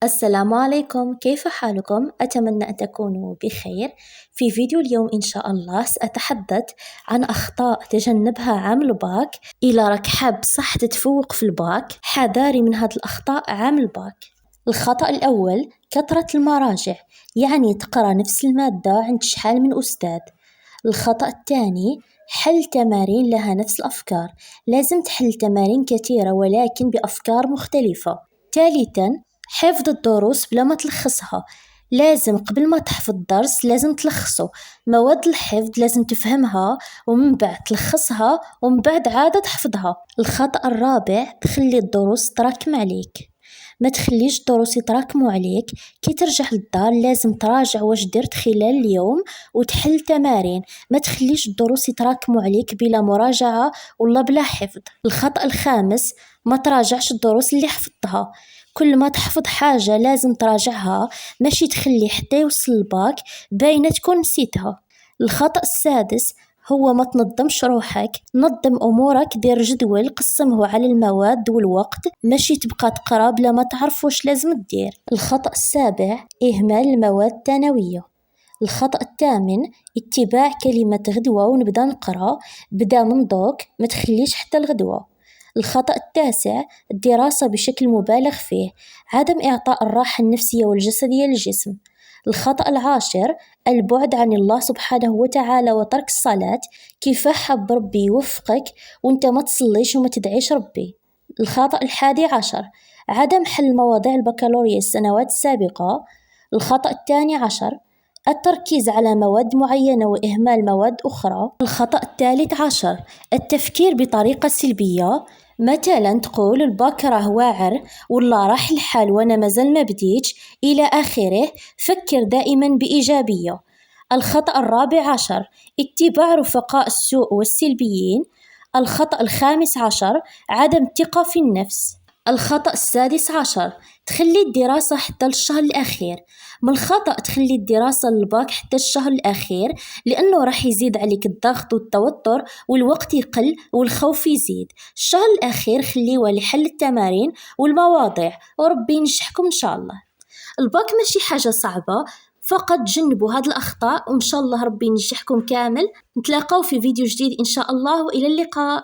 السلام عليكم، كيف حالكم؟ أتمنى أن تكونوا بخير. في فيديو اليوم إن شاء الله سأتحدث عن أخطاء تجنبها عام الباك. إذا راك حاب صح تتفوق في الباك حذاري من هذه الأخطاء عام الباك. الخطأ الأول كثرة المراجع، يعني تقرأ نفس المادة عند شحال من أستاذ. الخطأ الثاني حل تمارين لها نفس الأفكار، لازم تحل تمارين كثيرة ولكن بأفكار مختلفة. ثالثاً حفظ الدروس بلا ما تلخصها، لازم قبل ما تحفظ الدرس لازم تلخصه. مواد الحفظ لازم تفهمها ومن بعد تلخصها ومن بعد عادة تحفظها. الخطأ الرابع تخلي الدروس تراكم عليك، ما تخليش الدروس يتراكموا عليك. كي ترجع للدار لازم تراجع واش درت خلال اليوم وتحل تمارين، ما تخليش الدروس يتراكموا عليك بلا مراجعة ولا بلا حفظ. الخطأ الخامس ما تراجعش الدروس اللي حفظتها، كل ما تحفظ حاجة لازم تراجعها، ماشي تخلي حتى يوصل الباك باينة تكون نسيتها. الخطأ السادس هو ما تنظمش روحك، نظم أمورك، دير جدول قسمه على المواد والوقت، ماشي تبقى تقرا بلا ما تعرف واش لازم تدير. الخطأ السابع إهمال المواد الثانوية. الخطأ الثامن اتباع كلمة غدوة ونبدأ نقرأ، بدا من دوك ما تخليش حتى الغدوة. الخطأ التاسع الدراسة بشكل مبالغ فيه، عدم إعطاء الراحة النفسية والجسدية للجسم. الخطأ العاشر البعد عن الله سبحانه وتعالى وترك الصلاة، كيف حب ربي يوفقك وانت ما تصليش وما تدعيش ربي. الخطأ الحادي عشر عدم حل مواضيع البكالوريا السنوات السابقة. الخطأ الثاني عشر التركيز على مواد معينة وإهمال مواد أخرى. الخطأ الثالث عشر التفكير بطريقة سلبية، مثلا تقول الباك راه واعر ولا راح الحال وانا مازال ما بديتش الى اخره. فكر دائما بإيجابية. الخطأ الرابع عشر اتباع رفقاء السوء والسلبيين. الخطأ الخامس عشر عدم الثقة في النفس. الخطأ السادس عشر تخلي الدراسة حتى الشهر الأخير. من الخطأ تخلي الدراسة للباك حتى الشهر الأخير، لأنه راح يزيد عليك الضغط والتوتر والوقت يقل والخوف يزيد. الشهر الأخير خليه لحل التمارين والمواضيع، وربي ينجحكم إن شاء الله. الباك ماشي حاجة صعبة، فقط جنبوا هاد الأخطاء وإن شاء الله ربي ينجحكم كامل. نتلاقاو في فيديو جديد إن شاء الله، وإلى اللقاء.